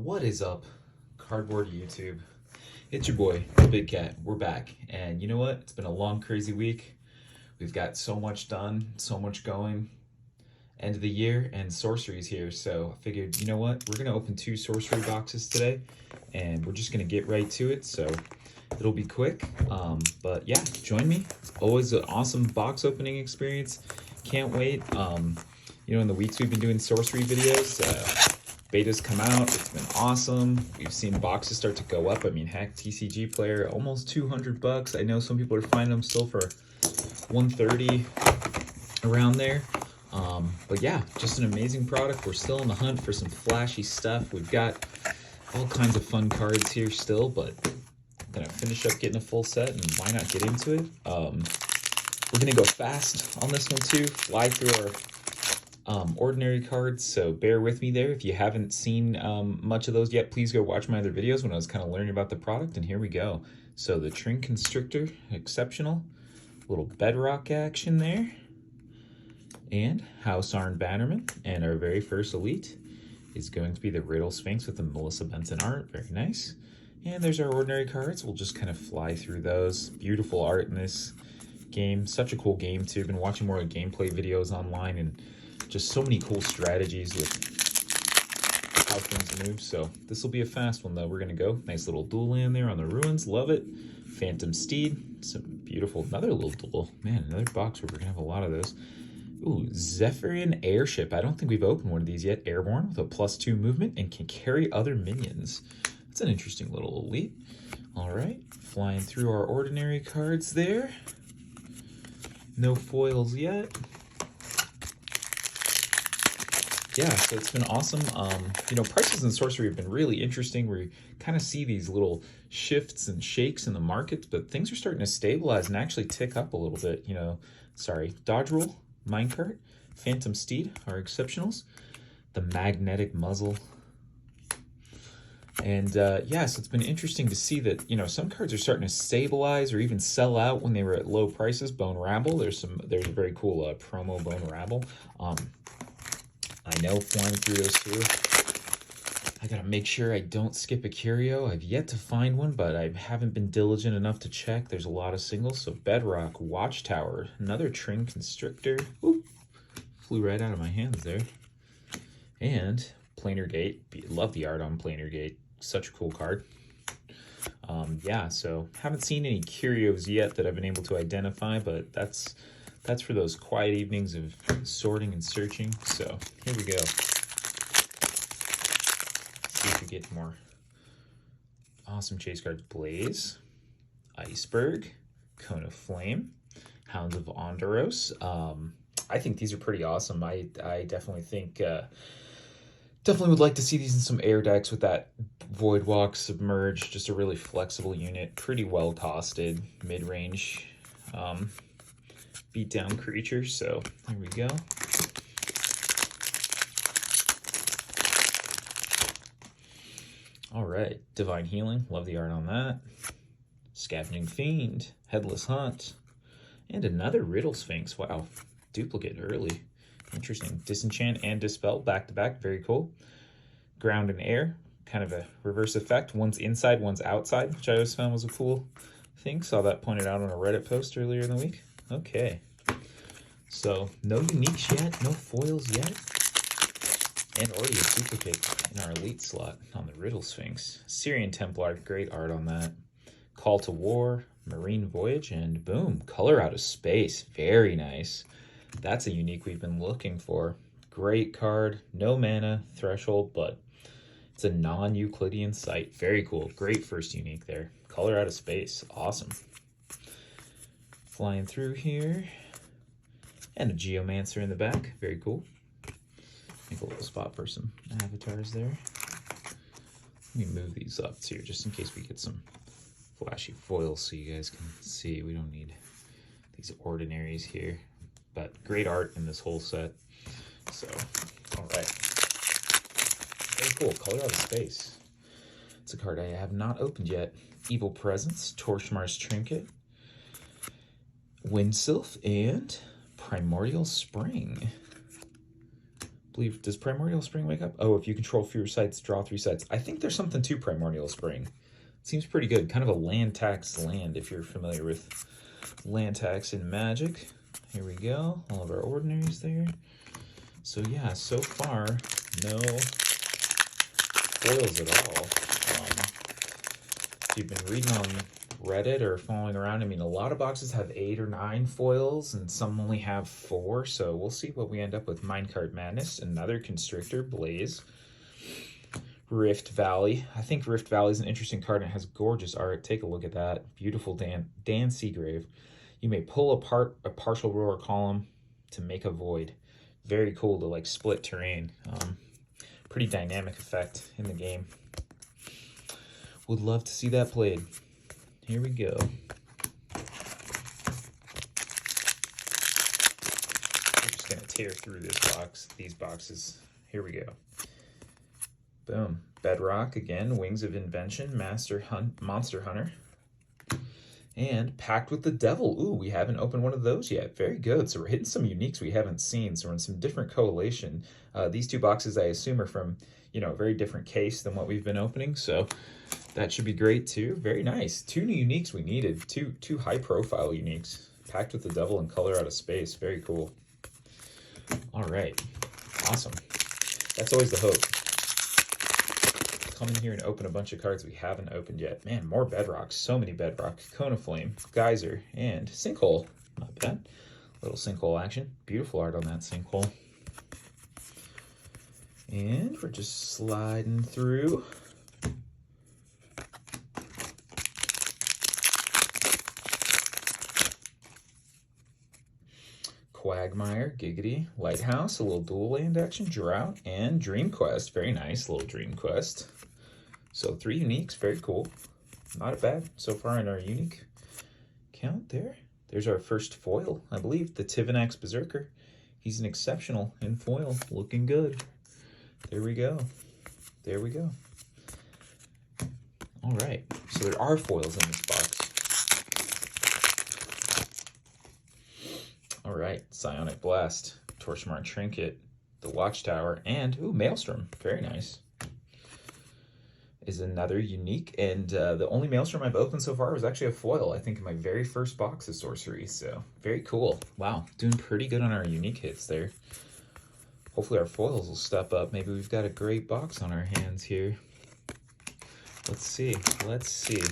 What is up, Cardboard YouTube? It's your boy, the Big Cat. We're back. And you know what? It's been a long, crazy week. We've got so much done, so much going. End of the year, and Sorcery's here. So I figured, you know what? We're going to open 2 Sorcery boxes today. And we're just going to get right to it. So it'll be quick. But yeah, join me. Always an awesome box opening experience. Can't wait. In the weeks we've been doing Sorcery videos, betas come out. It's been awesome. We've seen boxes start to go up. I mean, heck, TCG player, almost $200. I know some people are finding them still for $130, around there. But yeah, just an amazing product. We're still in the hunt for some flashy stuff. We've got all kinds of fun cards here still, but I'm gonna finish up getting a full set, and why not get into it? We're gonna go fast on this one too, fly through our ordinary cards, so bear with me there. If you haven't seen much of those yet, please go watch my other videos when I was kind of learning about the product, and here we go. So the Trin Constrictor, exceptional. Little Bedrock action there. And House Arn Bannerman, and our very first elite is going to be the Riddle Sphinx with the Melissa Benson art. Very nice. And there's our ordinary cards. We'll just kind of fly through those. Beautiful art in this game. Such a cool game too. Been watching more gameplay videos online, and just so many cool strategies with how things move. So this will be a fast one though. We're gonna go. Nice little dual land there on the ruins. Love it. Phantom Steed. Some beautiful, another little dual. Man, another box where we're gonna have a lot of those. Ooh, Zephyrian Airship. I don't think we've opened one of these yet. Airborne with a +2 movement and can carry other minions. That's an interesting little elite. All right, flying through our ordinary cards there. No foils yet. Yeah, so it's been awesome. Prices in Sorcery have been really interesting. We kind of see these little shifts and shakes in the markets, but things are starting to stabilize and actually tick up a little bit. Dodge Roll, Minecart, Phantom Steed are exceptionals. The Magnetic Muzzle. And so it's been interesting to see that, some cards are starting to stabilize or even sell out when they were at low prices. Bone Rabble, there's a very cool promo Bone Rabble. I know, flying through those too. I gotta make sure I don't skip a curio. I've yet to find one, but I haven't been diligent enough to check. There's a lot of singles. So Bedrock, Watchtower, another Trin Constrictor. Ooh, flew right out of my hands there. And Planar Gate. Love the art on Planar Gate. Such a cool card. So haven't seen any curios yet that I've been able to identify, but that's for those quiet evenings of sorting and searching. So here we go. See if we get more awesome chase cards. Blaze, Iceberg, Cone of Flame, Hounds of Onderos. I think these are pretty awesome. I definitely think definitely would like to see these in some air decks with that Voidwalk, Submerge. Just a really flexible unit, pretty well costed, mid-range. Beat down creatures, so there we go. All right, Divine Healing, love the art on that. Scavenging Fiend, Headless Hunt, and another Riddle Sphinx. Wow, duplicate early. Interesting. Disenchant and Dispel back to back, very cool. Ground and Air, kind of a reverse effect. One's inside, one's outside, which I always found was a cool thing. Saw that pointed out on a Reddit post earlier in the week. Okay, so no uniques yet, no foils yet, and already a duplicate in our elite slot on the Riddle Sphinx. Syrian Templar, great art on that. Call to War, Marine Voyage, and boom, Color Out of Space, very nice. That's a unique we've been looking for. Great card, no mana threshold, but it's a non-Euclidean site. Very cool, great first unique there. Color Out of Space, awesome. Flying through here, and a Geomancer in the back, very cool. Make a little spot for some avatars there. Let me move these up here just in case we get some flashy foils so you guys can see. We don't need these ordinaries here, but great art in this whole set. So, all right. Very cool, Color Out of Space. It's a card I have not opened yet. Evil Presence, Torchmar's Trinket, Windsylph, and Primordial Spring. believe, does Primordial Spring wake up? Oh, if you control fewer sites, draw 3 sites. I think there's something to Primordial Spring. Seems pretty good. Kind of a land tax land, if you're familiar with land tax in Magic. Here we go. All of our ordinaries there. So yeah, so far, no foils at all. If you've been reading on Reddit or following around, I mean, a lot of boxes have 8 or 9 foils, and some only have 4, so we'll see what we end up with. Minecart Madness, another Constrictor, Blaze, Rift Valley. I think Rift Valley is an interesting card, and it has gorgeous art. Take a look at that. Beautiful Dan Seagrave. You may pull apart a partial row or column to make a void. Very cool to, like, split terrain. Pretty dynamic effect in the game. Would love to see that played. Here we go. We're just gonna tear through these boxes. Here we go. Boom. Bedrock again, Wings of Invention, Monster Hunter. And Pact with the Devil. Ooh, we haven't opened one of those yet. Very good. So we're hitting some uniques we haven't seen. So we're in some different collation. These 2 boxes, I assume, are from, you know, a very different case than what we've been opening. So that should be great too. Very nice. 2 new uniques we needed. Two high-profile uniques. Pact with the Devil and Color Out of Space. Very cool. All right. Awesome. That's always the hope. Come in here and open a bunch of cards we haven't opened yet. Man, more Bedrock. So many Bedrock. Cone of Flame, Geyser, and Sinkhole. Not bad. Little Sinkhole action. Beautiful art on that Sinkhole. And we're just sliding through. Quagmire, Giggity, Lighthouse, a little dual land action, Drought, and Dream Quest. Very nice, little Dream Quest. So 3 uniques, very cool. Not bad so far in our unique count there. There's our first foil, I believe, the Tivanax Berserker. He's an exceptional in foil, looking good. There we go. There we go. All right, so there are foils in this box. All right, Psionic Blast, Torchmark Trinket, the Watchtower, and, ooh, Maelstrom. Very nice. Is another unique, and the only Maelstrom I've opened so far was actually a foil, I think, in my very first box of Sorcery, so very cool. Wow, doing pretty good on our unique hits there. Hopefully our foils will step up. Maybe we've got a great box on our hands here. Let's see, let's see.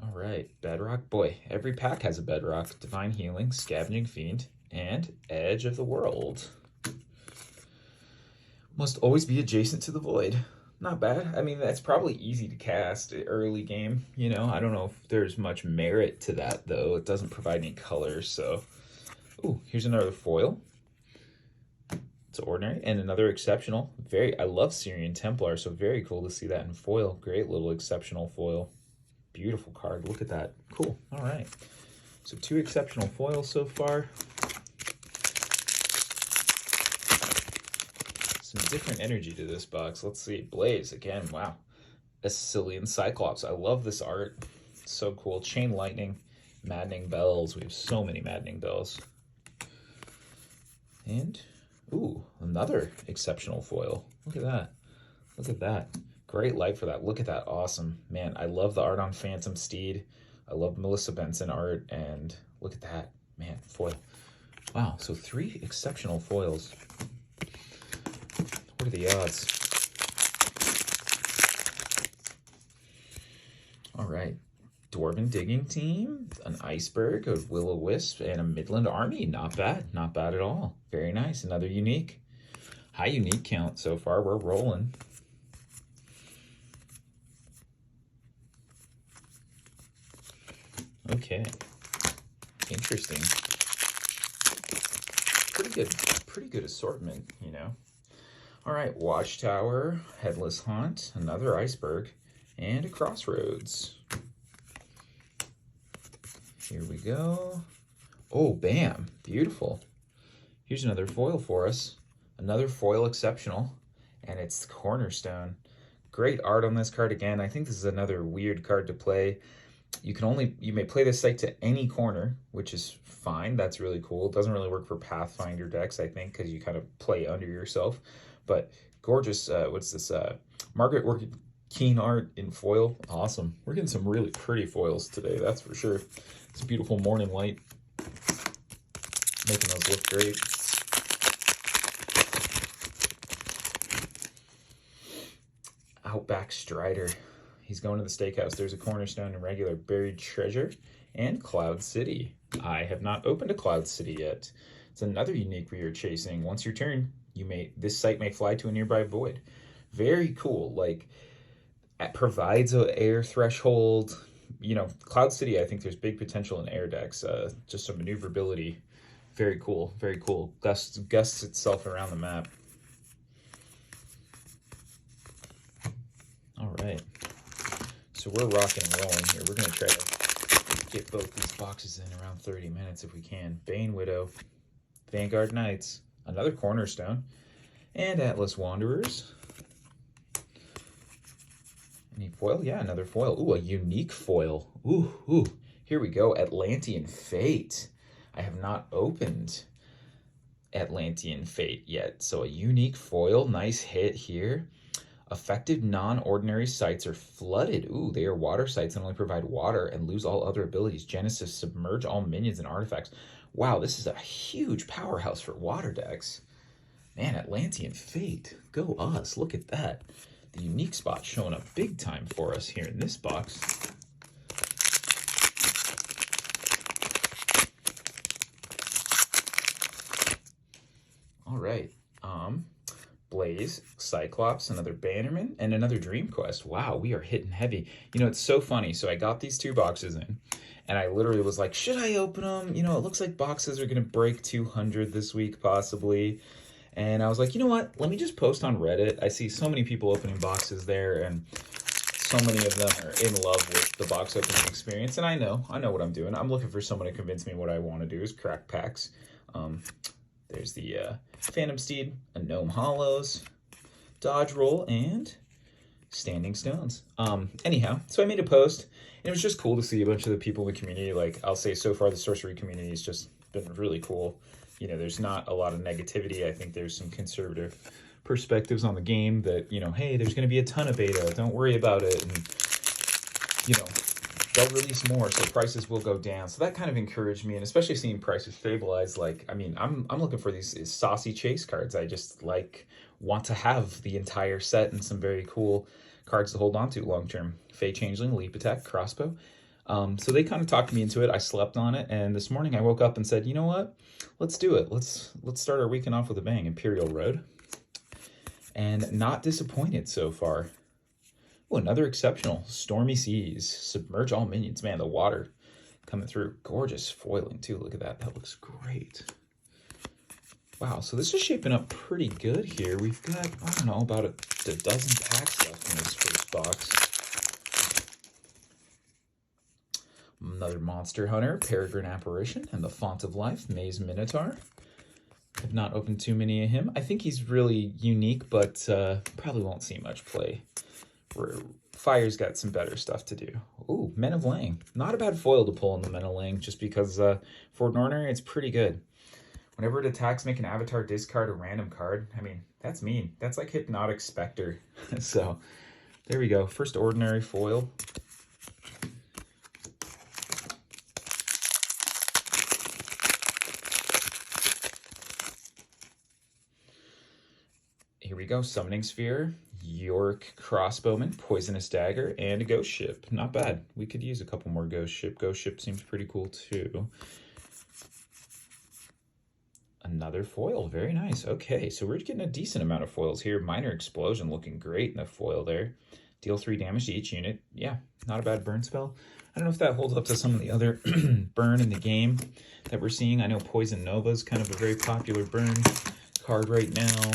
All right, Bedrock. Boy, every pack has a Bedrock. Divine Healing, Scavenging Fiend, and Edge of the World. Must always be adjacent to the void. Not bad. I mean, that's probably easy to cast early game. You know, I don't know if there's much merit to that, though. It doesn't provide any colors, so. Ooh, here's another foil. It's ordinary. And another exceptional. I love Syrian Templar, so very cool to see that in foil. Great little exceptional foil. Beautiful card. Look at that. Cool. All right. So 2 exceptional foils so far. Some different energy to this box. Let's see. Blaze again. Wow. A Sicilian Cyclops. I love this art. It's so cool. Chain Lightning. Maddening Bells. We have so many Maddening Bells. And, ooh, another exceptional foil. Look at that. Look at that. Great light for that. Look at that. Awesome. Man, I love the art on Phantom Steed. I love Melissa Benson art. And look at that. Man, foil. Wow. So 3 exceptional foils. What are the odds? All right. Dwarven Digging Team, an Iceberg, a Will-O-Wisp, and a Midland Army. Not bad. Not bad at all. Very nice. Another unique. High unique count so far. We're rolling. Okay. Interesting. Pretty good assortment, you know. All right, Watchtower, Headless Haunt, another Iceberg, and a Crossroads. Here we go. Oh, bam, beautiful. Here's another foil for us. Another foil exceptional, and it's Cornerstone. Great art on this card again. I think this is another weird card to play. You may play this site to any corner, which is fine. That's really cool. It doesn't really work for Pathfinder decks, I think, because you kind of play under yourself. But gorgeous, what's this? Margaret Orchid Keen Art in foil. Awesome. We're getting some really pretty foils today, that's for sure. It's a beautiful morning light, making those look great. Outback Strider. He's going to the steakhouse. There's a Cornerstone and regular Buried Treasure and Cloud City. I have not opened a Cloud City yet. It's another unique we are chasing. Once your turn, this site may fly to a nearby void. Very cool. Like, it provides an air threshold. You know, Cloud City, I think there's big potential in air decks. Just some maneuverability. Very cool. Very cool. Gusts itself around the map. All right. So we're rocking and rolling here. We're going to try to get both these boxes in around 30 minutes if we can. Bane Widow, Vanguard Knights, another Cornerstone, and Atlas Wanderers. Any foil? Yeah, another foil. Ooh, a unique foil. Ooh. Here we go. Atlantean Fate. I have not opened Atlantean Fate yet. So a unique foil. Nice hit here. Effective non-ordinary sites are flooded. Ooh, they are water sites and only provide water and lose all other abilities. Genesis, submerge all minions and artifacts. Wow, this is a huge powerhouse for water decks. Man, Atlantean Fate. Go us. Look at that. The unique spot showing up big time for us here in this box. All right. Blaze, Cyclops, another Bannerman, and another Dream Quest. Wow, we are hitting heavy. You know, it's so funny. So I got these two boxes in, and I literally was like, should I open them? You know, it looks like boxes are going to break 200 this week, possibly. And I was like, you know what? Let me just post on Reddit. I see so many people opening boxes there, and so many of them are in love with the box opening experience. And I know what I'm doing. I'm looking for someone to convince me what I want to do is crack packs. There's the Phantom Steed, a Gnome Hollows, Dodge Roll, and Standing Stones. Anyhow, so I made a post, and it was just cool to see a bunch of the people in the community. Like, I'll say so far the sorcery community has just been really cool. You know, there's not a lot of negativity. I think there's some conservative perspectives on the game that, you know, hey, there's going to be a ton of beta. Don't worry about it. And, you know, they'll release more, so prices will go down. So that kind of encouraged me, and especially seeing prices stabilize. Like, I mean, I'm looking for these saucy chase cards. I just want to have the entire set and some very cool cards to hold on to long term. Fey Changeling, Leap Attack, Crossbow. So they kind of talked me into it. I slept on it, and this morning I woke up and said, you know what? Let's do it. Let's start our weekend off with a bang. Imperial Road. And not disappointed so far. Oh, another exceptional. Stormy Seas. Submerge all minions. Man, the water coming through. Gorgeous foiling, too. Look at that. That looks great. Wow, so this is shaping up pretty good here. We've got, I don't know, about a dozen packs left in this first box. Another Monster Hunter, Peregrine Apparition, and the Font of Life, Maze Minotaur. I've not opened too many of him. I think he's really unique, but probably won't see much play. Fire's got some better stuff to do. Ooh, Men of Lang. Not a bad foil to pull in the Men of Lang, just because for an ordinary, it's pretty good. Whenever it attacks, make an avatar discard a random card. I mean, that's mean. That's like Hypnotic Spectre. So, there we go. First ordinary foil. Here we go. Summoning Sphere, York Crossbowman, Poisonous Dagger, and a Ghost Ship. Not bad. We could use a couple more Ghost Ship. Ghost Ship seems pretty cool too. Another foil. Very nice. Okay, so we're getting a decent amount of foils here. Minor Explosion looking great in the foil there. Deal 3 damage to each unit. Yeah, not a bad burn spell. I don't know if that holds up to some of the other burn in the game that we're seeing. I know Poison Nova is kind of a very popular burn card right now.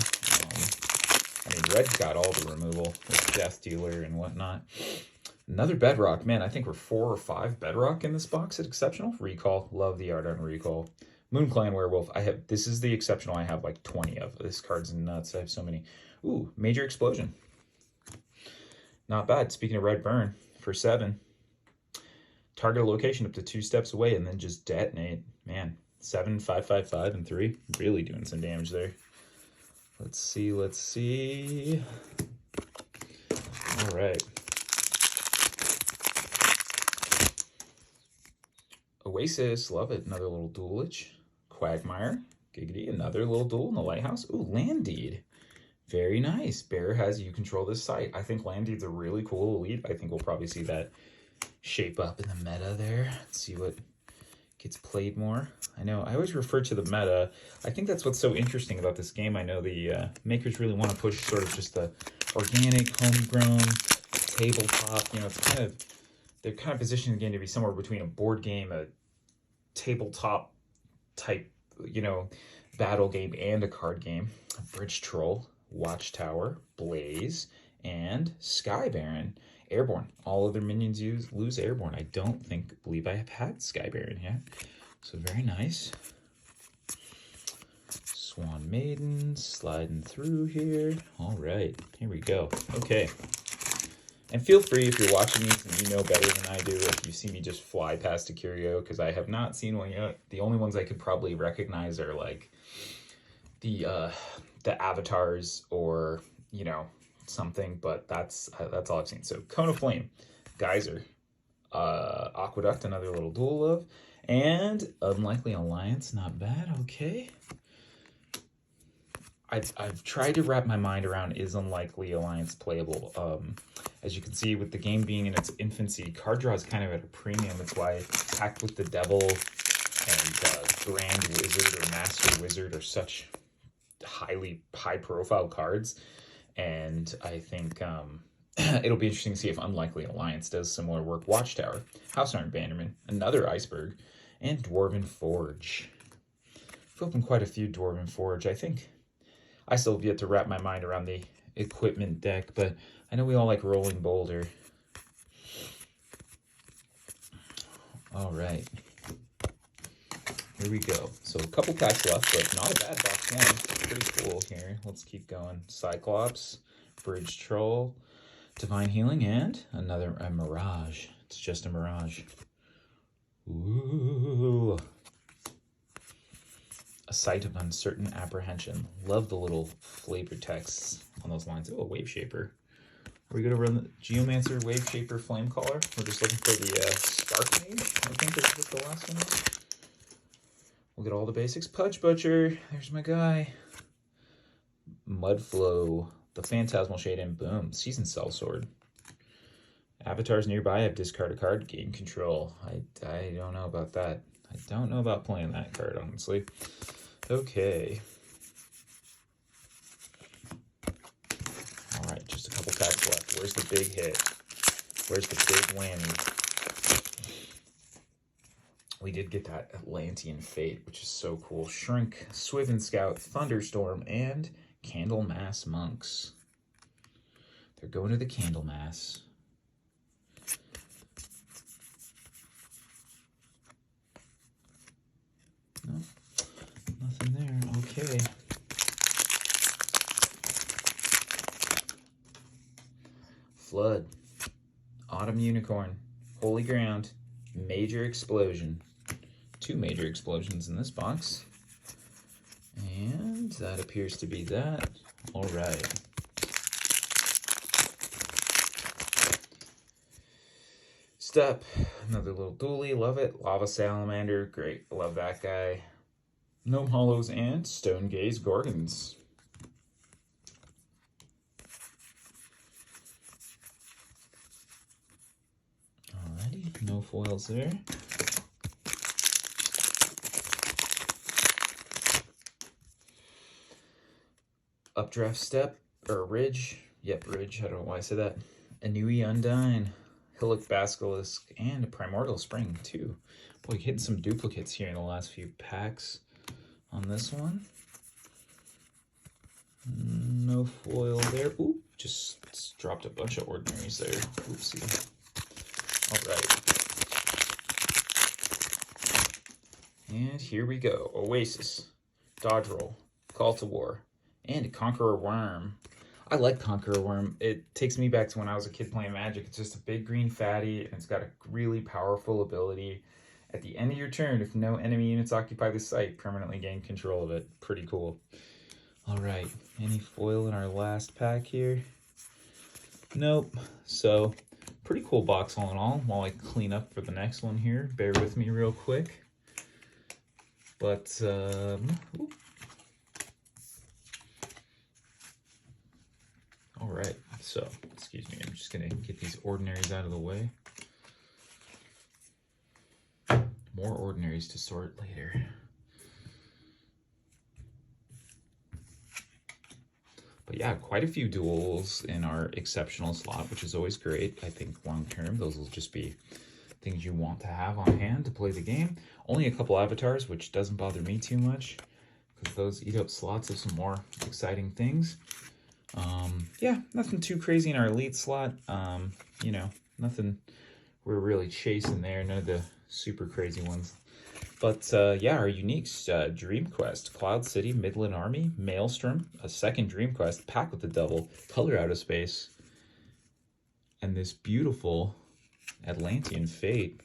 I mean, Red's got all the removal with Death Dealer and whatnot. Another Bedrock. Man, I think we're 4 or 5 Bedrock in this box at Exceptional. Recall. Love the art on Recall. Moonclan Werewolf. This is the Exceptional I have like 20 of. This card's nuts. I have so many. Ooh, Major Explosion. Not bad. Speaking of Red Burn, for 7. Target a location up to 2 steps away and then just detonate. Man, 7, 5, 5, 5, and 3. Really doing some damage there. Let's see, let's see. All right. Oasis, love it. Another little duelage. Quagmire, giggity, another little duel in the lighthouse. Ooh, Land Deed. Very nice. Bear has you control this site. I think Land Deed's a really cool elite. I think we'll probably see that shape up in the meta there. Let's see what gets played more. I know I always refer to the meta. I think that's what's so interesting about this game. I know the makers really want to push sort of just the organic, homegrown, tabletop. You know, it's kind of, they're kind of positioning the game to be somewhere between a board game, a tabletop type, you know, battle game, and a card game. Bridge Troll, Watchtower, Blaze, and Sky Baron. Airborne. All other minions lose Airborne. I don't believe I have had Sky Baron yet. So very nice. Swan Maiden sliding through here. All right, here we go. Okay. And feel free, if you're watching these and you know better than I do, if you see me just fly past a curio, because I have not seen one yet. The only ones I could probably recognize are like the avatars or, you know, something, but that's all I've seen. So Cone of Flame, Geyser, Aqueduct, another little duel of, and Unlikely Alliance, not bad. Okay. I've tried to wrap my mind around, is Unlikely Alliance playable? As you can see, with the game being in its infancy, card draw is kind of at a premium. That's why Pact with the Devil and Grand Wizard or Master Wizard are such high-profile cards. And I think it'll be interesting to see if Unlikely Alliance does similar work. Watchtower, House Iron Bannerman, another Iceberg, and Dwarven Forge. I've opened quite a few Dwarven Forge. I think I still have yet to wrap my mind around the equipment deck, but I know we all like Rolling Boulder. All right. Here we go. So a couple packs left, but not a bad box one. Pretty cool here. Let's keep going. Cyclops, Bridge Troll, Divine Healing, and a Mirage. It's just a Mirage. Ooh. A Site of Uncertain Apprehension. Love the little flavor texts on those lines. Oh, a Wave Shaper. Are we going to run the Geomancer, Wave Shaper, Flamecaller? We're just looking for the Spark Mage, I think is what the last one is. We'll get all the basics. Pudge Butcher. There's my guy. Mudflow. The Phantasmal Shade, and boom. Seasoned Sellsword. Avatars nearby have discard a card. Gain control. I don't know about that. I don't know about playing that card, honestly. Okay. All right, just a couple packs left. Where's the big hit? Where's the big whammy? We did get that Atlantean Fate, which is so cool. Shrink, Swiven Scout, Thunderstorm, and Candlemass Monks. They're going to the Candlemass. No, nothing there. Okay. Flood, Autumn Unicorn, Holy Ground, Major Explosion. 2 major explosions in this box. And that appears to be that. All right. Step, another little dually, love it. Lava Salamander, great, love that guy. Gnome Hollows and Stone Gaze Gorgons. Alrighty, no foils there. Updraft Step, or Ridge. Yep, Ridge, I don't know why I said that. Anui Undine, Hillock Basilisk, and a Primordial Spring, too. Boy, hitting some duplicates here in the last few packs on this one. No foil there. Ooh, just dropped a bunch of ordinaries there. Oopsie. All right. And here we go. Oasis, Dodge Roll, Call to War, and a Conqueror Worm. I like Conqueror Worm. It takes me back to when I was a kid playing Magic. It's just a big green fatty, and it's got a really powerful ability. At the end of your turn, if no enemy units occupy the site, permanently gain control of it. Pretty cool. All right, any foil in our last pack here? Nope. So, pretty cool box all in all. While I clean up for the next one here, bear with me real quick. But, all right, so, excuse me, I'm just gonna get these ordinaries out of the way. More ordinaries to sort later. But yeah, quite a few duels in our exceptional slot, which is always great. I think long term, those will just be things you want to have on hand to play the game. Only a couple avatars, which doesn't bother me too much, because those eat up slots of some more exciting things. Yeah, nothing too crazy in our elite slot. You know, nothing we're really chasing there. None of the super crazy ones. But yeah, our uniques, Dream Quest, Cloud City, Midland Army, Maelstrom, a second Dream Quest, Pack with the Devil, Color Out of Space, and this beautiful Atlantean Fate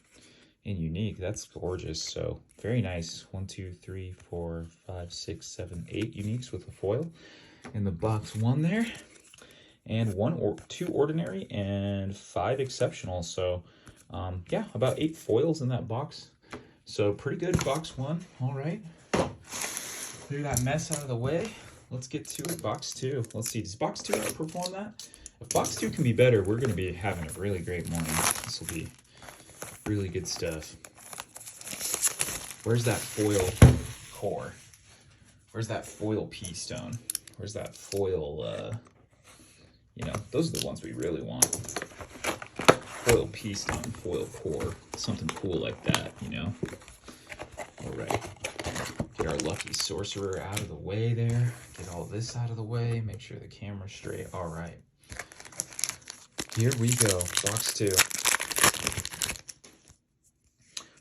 in unique. That's gorgeous. So very nice. 1, 2, 3, 4, 5, 6, 7, 8 uniques with a foil in the box one there, and 1 or 2 ordinary and 5 exceptional. So yeah, about 8 foils in that box. So pretty good box one. All right, clear that mess out of the way. Let's get to it. Box 2. Let's see, does box 2 outperform that? If box 2 can be better, we're going to be having a really great morning. This will be really good stuff. Where's that foil core? Where's that foil pea stone? Where's that foil, you know, those are the ones we really want. Foil pea stone, foil core, something cool like that, you know? All right, get our lucky sorcerer out of the way there. Get all this out of the way, make sure the camera's straight. All right, here we go, box 2.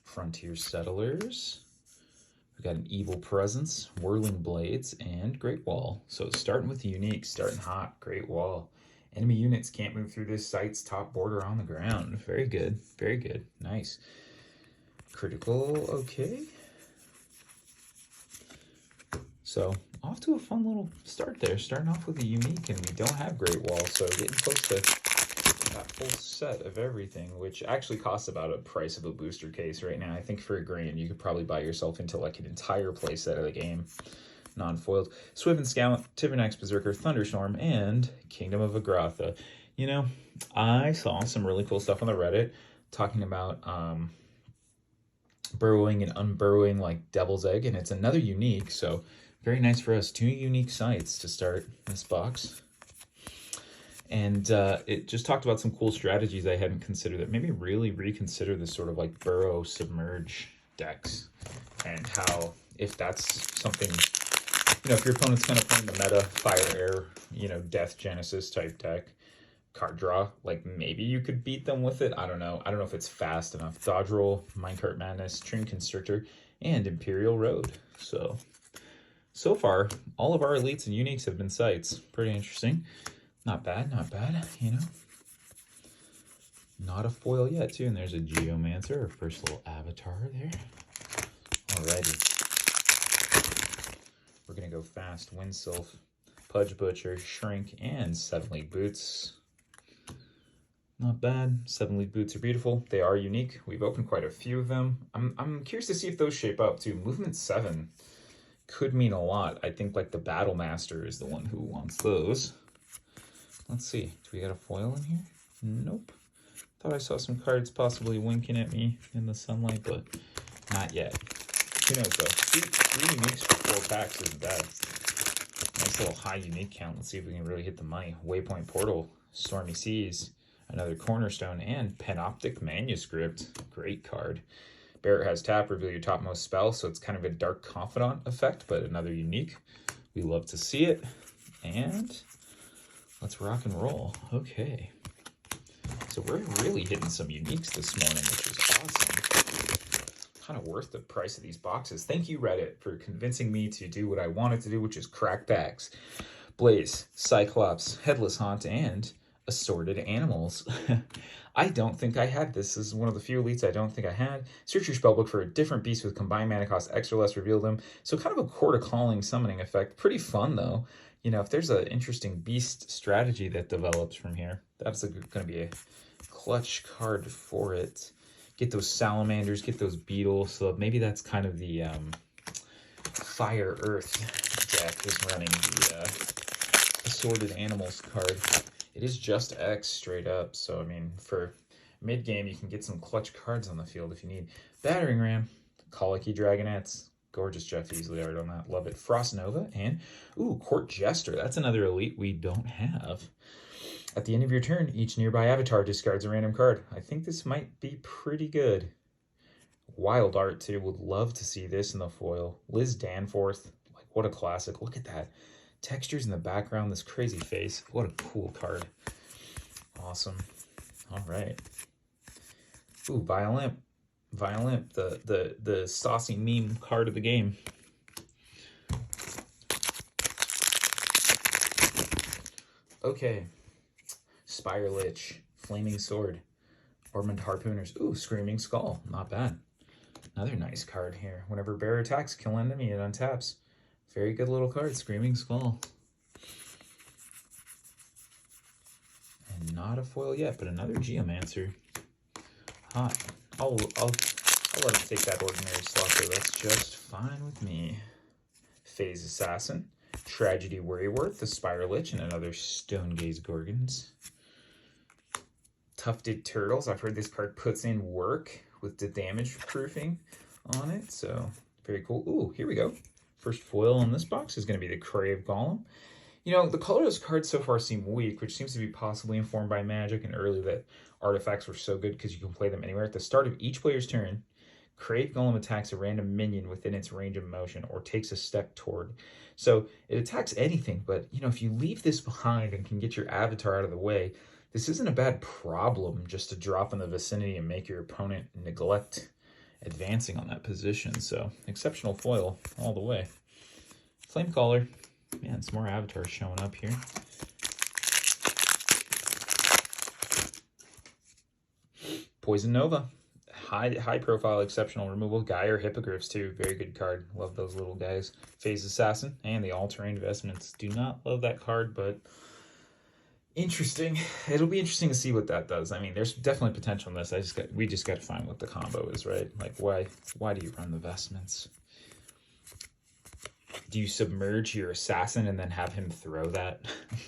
Frontier Settlers. We've got an Evil Presence, Whirling Blades, and Great Wall. So starting with the unique, starting hot, Great Wall. Enemy units can't move through this site's top border on the ground. Very good, very good, nice. Critical, okay. So off to a fun little start there, starting off with a unique, and we don't have Great Wall, so getting close to that full set of everything, which actually costs about a price of a booster case right now. I think for $1,000 you could probably buy yourself into like an entire playset of the game, non-foiled. Swift Scout, Tivernak's Berserker, Thunderstorm, and Kingdom of Agrotha. You know, I saw some really cool stuff on the Reddit talking about burrowing and unburrowing like Devil's Egg, and it's another unique, so very nice for us. 2 unique sites to start this box. And it just talked about some cool strategies I hadn't considered, that maybe really reconsider this sort of like burrow submerge decks, and how, if that's something, you know, if your opponent's kind of playing the meta fire air, you know, death genesis type deck, card draw, like maybe you could beat them with it. I don't know if it's fast enough. Dodge Roll, Minecart Madness, Trim Constrictor, and Imperial Road. So far all of our elites and uniques have been sites. Pretty interesting. Not bad, you know. Not a foil yet, too. And there's a Geomancer, our first little avatar there. Alrighty. We're going to go fast. Windsylph, Pudge Butcher, Shrink, and 7-League Boots. Not bad. 7-League Boots are beautiful. They are unique. We've opened quite a few of them. I'm curious to see if those shape up, too. Movement 7 could mean a lot. I think, like, the Battle Master is the one who wants those. Let's see. Do we got a foil in here? Nope. Thought I saw some cards possibly winking at me in the sunlight, but not yet. Who knows, though? 3 uniques for 4 packs isn't bad. Nice little high unique count. Let's see if we can really hit the money. Waypoint Portal, Stormy Seas, another Cornerstone, and Panoptic Manuscript. Great card. Barrett has tap, reveal your topmost spell, so it's kind of a Dark Confidant effect, but another unique. We love to see it. And let's rock and roll. Okay. So we're really hitting some uniques this morning, which is awesome. Kind of worth the price of these boxes. Thank you, Reddit, for convincing me to do what I wanted to do, which is crack packs. Blaze, Cyclops, Headless Haunt, and Assorted Animals. I don't think I had this. This is one of the few elites I don't think I had. Search your spellbook for a different beast with combined mana cost X or less, reveal them. So kind of a Court of Calling summoning effect. Pretty fun, though. You know, if there's an interesting beast strategy that develops from here, that's going to be a clutch card for it. Get those salamanders, get those beetles. So maybe that's kind of the Fire Earth deck is running the Assorted Animals card. It is just X straight up, so I mean, for mid-game, you can get some clutch cards on the field if you need. Battering Ram, Colicky Dragonettes, gorgeous Jeff Easley art on that, love it. Frost Nova, and, ooh, Court Jester, that's another elite we don't have. At the end of your turn, each nearby avatar discards a random card. I think this might be pretty good. Wild art, too, would love to see this in the foil. Liz Danforth, like, what a classic, look at that. Textures in the background, this crazy face. What a cool card. Awesome. All right. Ooh, Violent. Violent, the saucy meme card of the game. Okay. Spire Lich, Flaming Sword, Ormond Harpooners. Ooh, Screaming Skull. Not bad. Another nice card here. Whenever bear attacks, kill enemy, it untaps. Very good little card, Screaming Skull. And not a foil yet, but another Geomancer. Hot. I'll let him take that ordinary slot, though. That's just fine with me. Phase Assassin, Tragedy Worrywart, the Spire Lich, and another Stonegaze Gorgons. Tufted Turtles. I've heard this card puts in work with the damage proofing on it, so very cool. Ooh, here we go. First foil in this box is going to be the Crave Golem. You know, the colorless cards so far seem weak, which seems to be possibly informed by Magic and early that artifacts were so good because you can play them anywhere. At the start of each player's turn, Crave Golem attacks a random minion within its range of motion or takes a step toward. So it attacks anything, but, you know, if you leave this behind and can get your avatar out of the way, this isn't a bad problem just to drop in the vicinity and make your opponent neglect advancing on that position. So exceptional foil all the way. Flamecaller. Man, some more avatars showing up here. Poison Nova. High profile, exceptional removal. Gyre Hippogriffs too. Very good card. Love those little guys. Phase Assassin and the All-Terrain Investments. Do not love that card, but interesting. It'll be interesting to see what that does. I mean, there's definitely potential in this. We just got to find what the combo is, right? Like, why do you run the vestments? Do you submerge your assassin and then have him throw that?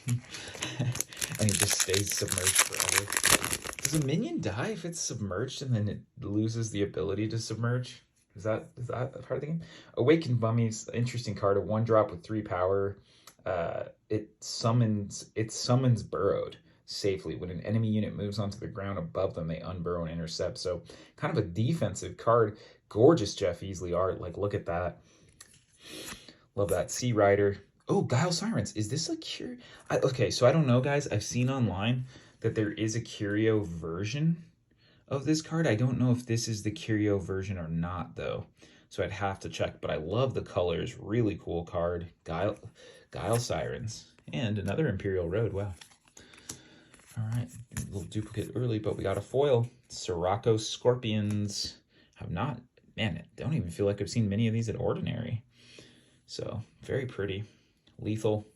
And he just stays submerged forever. Does a minion die if it's submerged and then it loses the ability to submerge? Is that a part of the game? Awakened Mummies, interesting card. A 1-drop with 3 power. It summons Burrowed safely. When an enemy unit moves onto the ground above them, they unburrow and intercept. So kind of a defensive card. Gorgeous Jeff Easley art. Like, look at that. Love that. Sea Rider. Oh, Guile Sirens. Is this a curio? Okay, so I don't know, guys. I've seen online that there is a curio version of this card. I don't know if this is the curio version or not, though. So I'd have to check. But I love the colors. Really cool card. Guile Sirens. And another Imperial Road. Wow. All right. A little duplicate early, but we got a foil. Sirocco Scorpions. Have not... Man, I don't even feel like I've seen many of these at Ordinary. So, very pretty. Lethal.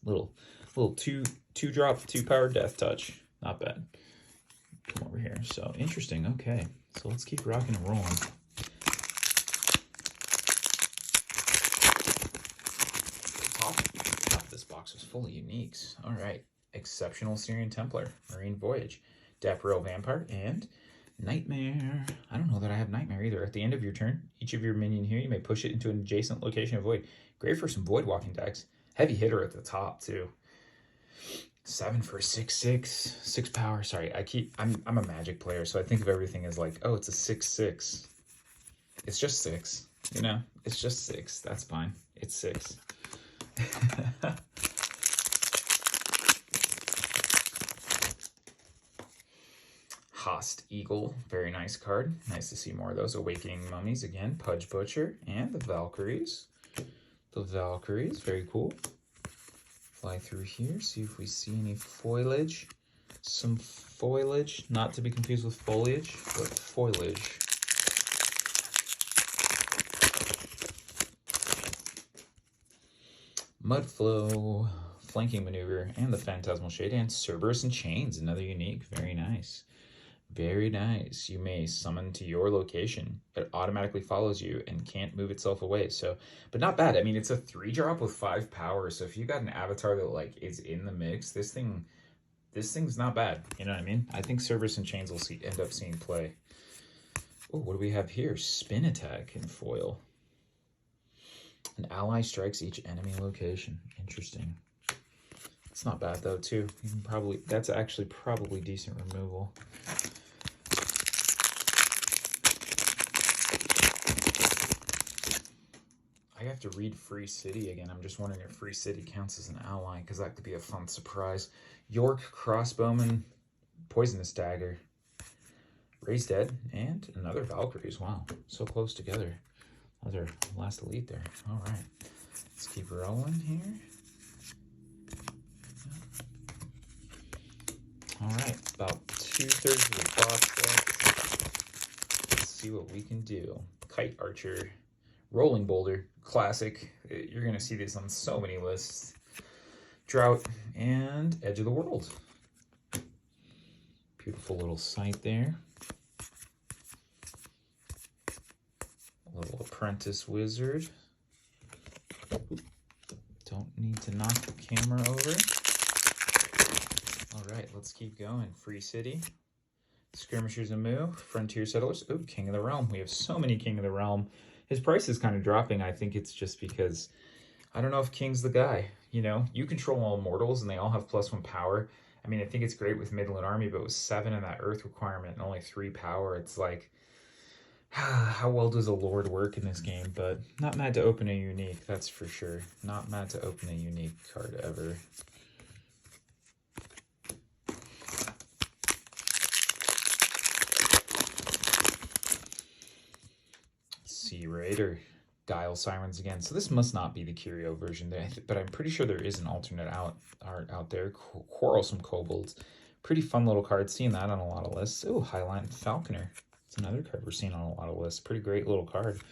Little 2-drop, 2-power Death Touch. Not bad. Come over here. So, interesting. Okay. So, let's keep rocking and rolling. Top of this box was full of uniques. All right. Exceptional Syrian Templar. Marine Voyage. Dapperel Vampire. And Nightmare. I don't know that I have Nightmare either. At the end of your turn, each of your minion here, you may push it into an adjacent location of Void. Great for some Void walking decks. Heavy hitter at the top, too. 7 for 6/6. 6 power. Sorry, I'm a Magic player, so I think of everything as like, oh, it's a 6/6. It's just 6. You know? It's just 6. That's fine. It's 6. Host Eagle, very nice card. Nice to see more of those. Awakening Mummies again. Pudge Butcher and the Valkyries. The Valkyries, very cool. fly through here, see if we see any foliage. Some foliage, not to be confused with foliage, but foliage. Mudflow, Flanking Maneuver, and the Phantasmal Shade, and Cerberus and Chains, another unique. Very nice. Very nice. You may summon to your location. It automatically follows you and can't move itself away. So, but not bad. I mean, it's a 3-drop with 5 power. So if you got an avatar that like is in the mix, this thing's not bad. You know what I mean? I think Cerberus and Chains will end up seeing play. Oh, what do we have here? Spin Attack in foil. An ally strikes each enemy location. Interesting. It's not bad though, too. You can probably, that's actually probably decent removal. I have to read Free City again. I'm just wondering if Free City counts as an ally, because that could be a fun surprise. York, Crossbowman, Poisonous Dagger, Raised Dead, and another Valkyries. Wow, so close together. Those are last elite there. All right, let's keep rolling here. All right, about 2/3 of the box left. Let's see what we can do. Kite Archer, Rolling Boulder, classic. You're gonna see this on so many lists. Drought and Edge of the World. Beautiful little sight there. A little Apprentice Wizard. Don't need to knock the camera over. All right, let's keep going. Free City, Skirmishers and Moo, Frontier Settlers. Ooh, King of the Realm. We have so many King of the Realm. His price is kind of dropping. I think it's just because, I don't know if King's the guy. You know, you control all mortals and they all have +1 power. I mean, I think it's great with Midland Army, but with 7 in that Earth requirement and only 3 power, it's like, how well does a Lord work in this game? But not mad to open a unique, that's for sure. Not mad to open a unique card ever. Sea Raider, Guile Sirens again. So this must not be the Curio version, but I'm pretty sure there is an alternate art out there. Quarrelsome Kobolds. Pretty fun little card. Seeing that on a lot of lists. Oh, Highline Falconer. It's another card we're seeing on a lot of lists. Pretty great little card.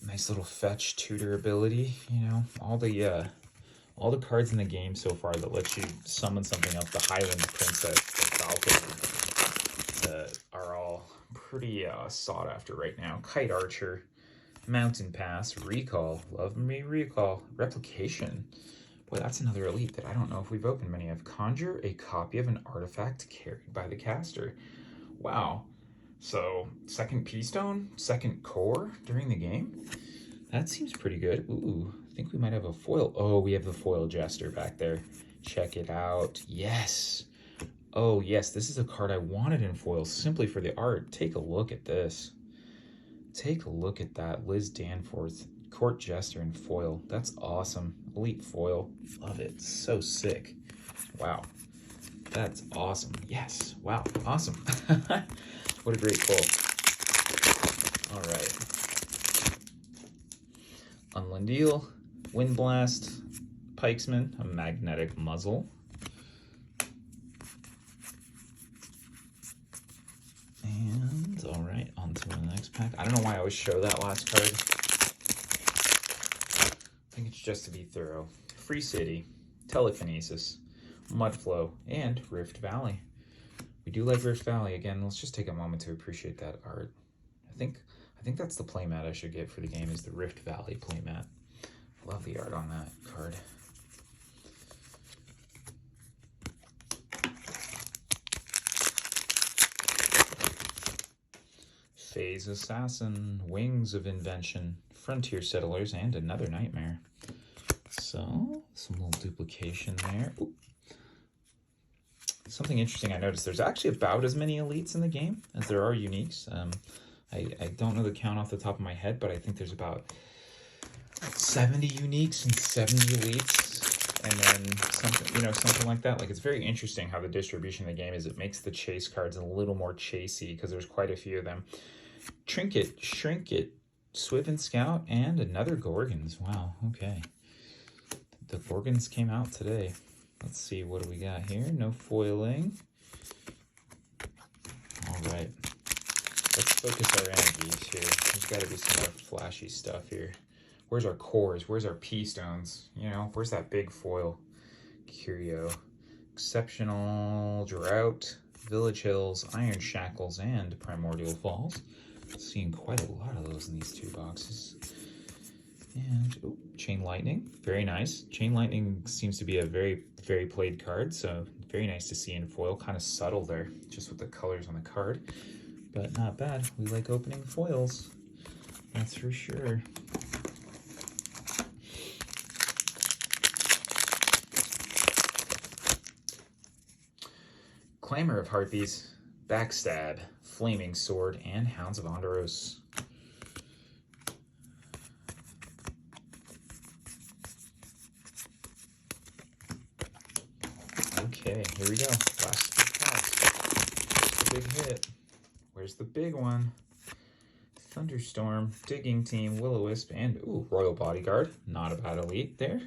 Nice little fetch tutor ability. You know, all the cards in the game so far that let you summon something else. The Highland Princess, the Falcon, are all pretty sought after right now. Kite Archer, Mountain Pass, Recall, Love Me Recall, Replication. Boy, that's another elite that I don't know if we've opened many of. Conjure a copy of an artifact carried by the caster. Wow. So, second P-Stone, second core during the game? That seems pretty good. Ooh, I think we might have a foil. Oh, we have the foil Jester back there. Check it out. Yes. Oh, yes, this is a card I wanted in foil simply for the art. Take a look at this. Take a look at that. Liz Danforth, Court Jester in foil. That's awesome. Elite foil. Love it. So sick. Wow. That's awesome. Yes. Wow. Awesome. What a great pull. All right. Unland Eel, Windblast, Pikesman, a Magnetic Muzzle. And, all right, on to the next pack. I don't know why I always show that last card. I think it's just to be thorough. Free City, Telekinesis, Mudflow, and Rift Valley. We do like Rift Valley. Again, let's just take a moment to appreciate that art. I think that's the playmat I should get for the game, is the Rift Valley playmat. Love the art on that card. Phase Assassin, Wings of Invention, Frontier Settlers, and another Nightmare. So, some little duplication there. Ooh. Something interesting I noticed, there's actually about as many elites in the game as there are uniques. I don't know the count off the top of my head, but I think there's about 70 uniques and 70 elites, and then something like that. Like, it's very interesting how the distribution of the game is. It makes the chase cards a little more chasey because there's quite a few of them. Trinket, Shrinket, Swift and Scout, and another Gorgons. Wow, okay. The Gorgons came out today. Let's see, what do we got here? No foiling. All right. Let's focus our energies here. There's got to be some more flashy stuff here. Where's our cores? Where's our P-stones? You know, where's that big foil? Curio. Exceptional Drought, Village Hills, Iron Shackles, and Primordial Falls. Seeing quite a lot of those in these two boxes. And oh, Chain Lightning, very nice. Chain Lightning seems to be a very, very played card, so very nice to see in foil. Kind of subtle there, just with the colors on the card, but not bad. We like opening foils, that's for sure. Clamor of Harpies, Backstab, Flaming Sword, and Hounds of Onderos. Okay, here we go. Last two packs. Big hit. Where's the big one? Thunderstorm, Digging Team, Will-O-Wisp, and ooh, Royal Bodyguard. Not a bad elite there.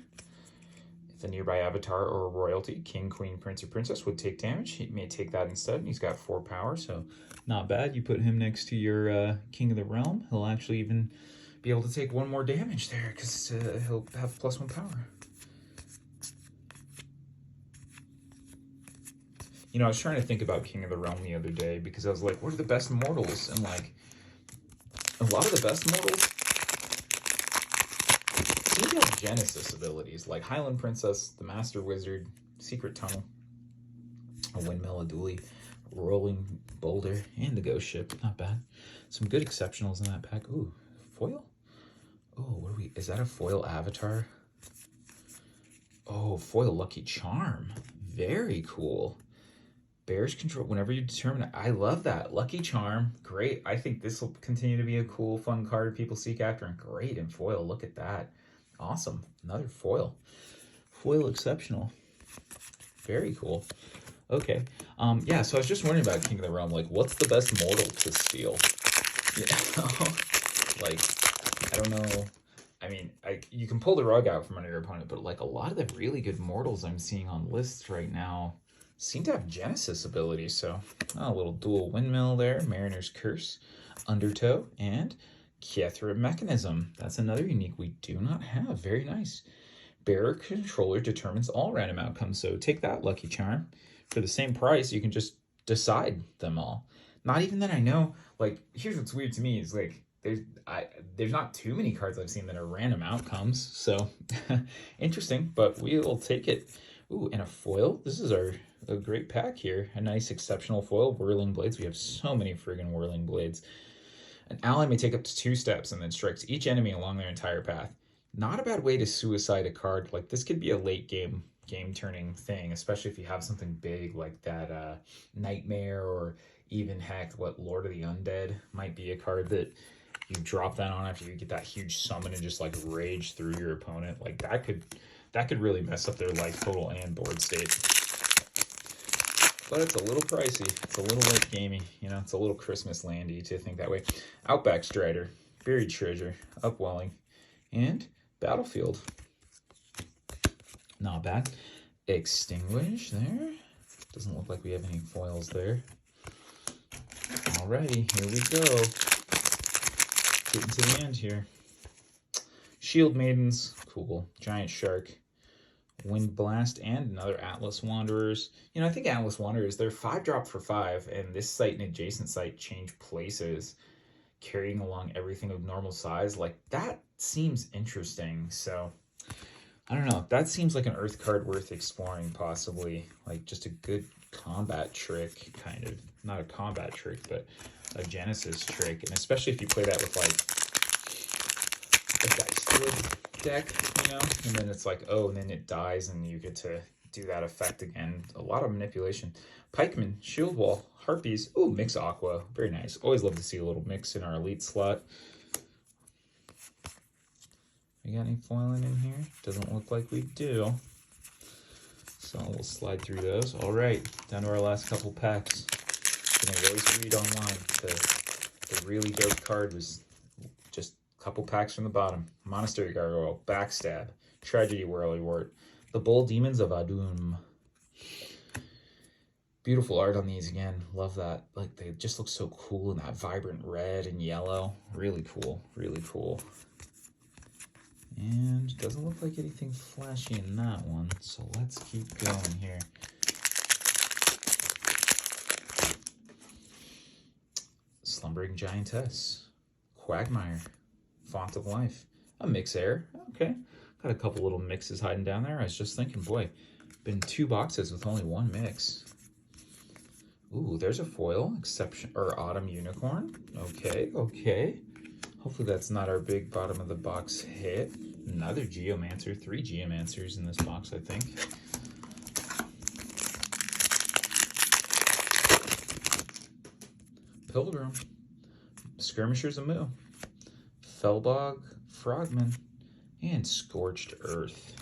If a nearby avatar or a royalty, king, queen, prince, or princess, would take damage, he may take that instead. He's got 4 power, so not bad. You put him next to your King of the Realm, he'll actually even be able to take 1 more damage there because he'll have +1 power. You know, I was trying to think about King of the Realm the other day because I was like, what are the best mortals? And like, a lot of the best mortals seem to have Genesis abilities, like Highland Princess, the Master Wizard, Secret Tunnel, a Windmill, a Dually, Rolling Boulder, and the Ghost Ship. Not bad. Some good exceptionals in that pack. Ooh, foil? Oh, what are we, is that a foil avatar? Oh, foil Lucky Charm. Very cool. Bears control whenever you determine it. I love that. Lucky Charm. Great. I think this will continue to be a cool, fun card people seek after. And great in foil. Look at that. Awesome. Another foil. Foil exceptional. Very cool. Okay. Yeah, so I was just wondering about King of the Realm. Like, what's the best mortal to steal? You know? Like, I don't know. I mean, you can pull the rug out from under your opponent, but like a lot of the really good mortals I'm seeing on lists right now seem to have Genesis abilities, so a little dual windmill there, Mariner's Curse, Undertow, and Kethra Mechanism. That's another unique we do not have. Very nice. Bearer Controller determines all random outcomes, so take that, Lucky Charm. For the same price, you can just decide them all. Not even that I know, like, here's what's weird to me is like, there's not too many cards I've seen that are random outcomes, so interesting, but we'll take it. Ooh, and a foil. This is a great pack here. A nice exceptional foil, Whirling Blades. We have so many friggin' Whirling Blades. An ally may take up to 2 steps and then strikes each enemy along their entire path. Not a bad way to suicide a card. Like, this could be a late game turning thing, especially if you have something big like that Nightmare, or even heck, what, Lord of the Undead might be a card that you drop that on after you get that huge summon and just like rage through your opponent. Like, that could really mess up their life total and board state. But it's a little pricey. It's a little late gamey. You know, it's a little Christmas landy to think that way. Outback Strider, Buried Treasure, Upwelling, and Battlefield. Not bad. Extinguish there. Doesn't look like we have any foils there. Alrighty, here we go. Getting to the end here. Shield Maidens, cool. Giant Shark, Wind Blast, and another Atlas Wanderers. You know, I think Atlas Wanderers, they're 5-drop for 5, and this site and adjacent site change places, carrying along everything of normal size. Like, that seems interesting. So, I don't know. That seems like an Earth card worth exploring, possibly. Like, just a good combat trick, kind of. Not a combat trick, but a Genesis trick. And especially if you play that with, like, a Dice Field deck, you know? And then it's like, oh, and then it dies, and you get to do that effect again. A lot of manipulation. Pikeman, Shield Wall, Harpies. Ooh, Mix Aqua. Very nice. Always love to see a little mix in our elite slot. We got any foiling in here? Doesn't look like we do. So we'll slide through those. All right, down to our last couple packs. Gonna always read online. The really dope card was just a couple packs from the bottom. Monastery Gargoyle, Backstab, Tragedy Whirlywart. The Bull Demons of Adum. Beautiful art on these again. Love that. Like, they just look so cool in that vibrant red and yellow. Really cool. Really cool. And doesn't look like anything flashy in that one. So let's keep going here. Slumbering Giantess. Quagmire. Font of Life. A mix air. Okay. Got a couple little mixes hiding down there. I was just thinking, boy, been 2 boxes with only 1 mix. Ooh, there's a foil. Exception or Autumn Unicorn. Okay, okay. Hopefully that's not our big bottom of the box hit. Another Geomancer. 3 Geomancers in this box, I think. Pilgrim. Skirmishers of Mu. Felbog Frogman. And Scorched Earth.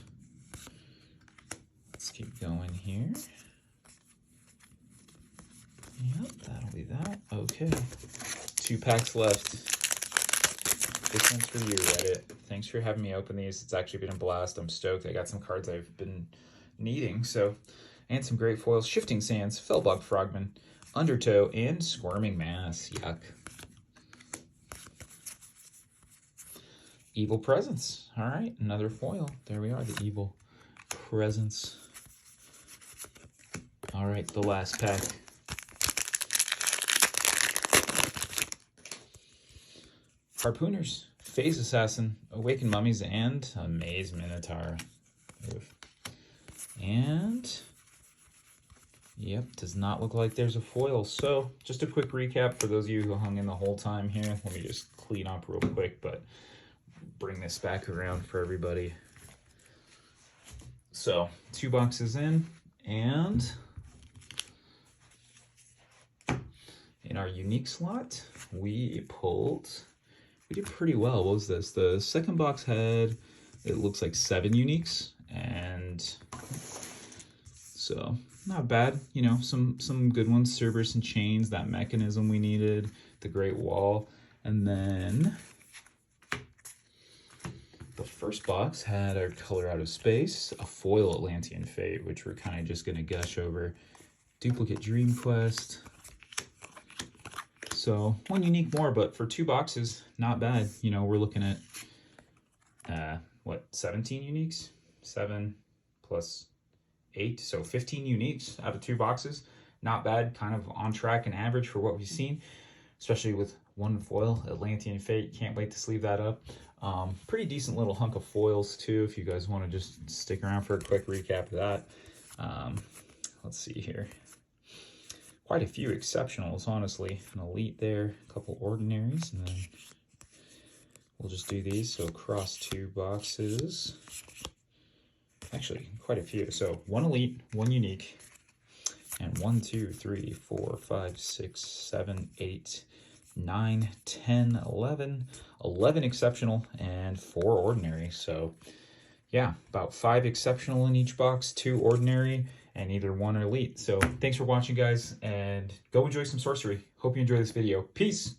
Let's keep going here. Yep, that'll be that. Okay. 2 packs left. This one's for you, Reddit. Thanks for having me open these. It's actually been a blast. I'm stoked. I got some cards I've been needing. And some great foils. Shifting Sands, Felbog Frogman, Undertow, and Squirming Mass. Yuck. Evil Presence. All right, another foil. There we are, the Evil Presence. All right, the last pack. Harpooners, Phase Assassin, Awakened Mummies, and a Maze Minotaur. Oof. And, yep, does not look like there's a foil. So, just a quick recap for those of you who hung in the whole time here. Let me just clean up real quick, but bring this back around for everybody. So, 2 boxes in, and in our unique slot, we did pretty well. What was this? The second box had, it looks like 7 uniques, and so not bad. You know, some good ones. Cerberus and Chains, that mechanism we needed, the Great Wall, and then the first box had our Color Out of Space, a foil Atlantean Fate, which we're kind of just going to gush over. Duplicate Dream Quest. So 1 unique more, but for 2 boxes, not bad. You know, we're looking at, what, 17 uniques? 7 plus 8, so 15 uniques out of 2 boxes. Not bad, kind of on track and average for what we've seen, especially with 1 foil, Atlantean Fate. Can't wait to sleeve that up. Pretty decent little hunk of foils too, if you guys want to just stick around for a quick recap of that. Let's see here. Quite a few exceptionals, honestly. An elite there, a couple ordinaries, and then we'll just do these. So across 2 boxes. Actually, quite a few. So 1 elite, 1 unique, and 1, 2, 3, 4, 5, 6, 7, 8, 9, 10, 11 exceptional, and 4 ordinary. So yeah, about 5 exceptional in each box, 2 ordinary, and either 1 or elite. So thanks for watching, guys, and go enjoy some sorcery. Hope you enjoy this video. Peace!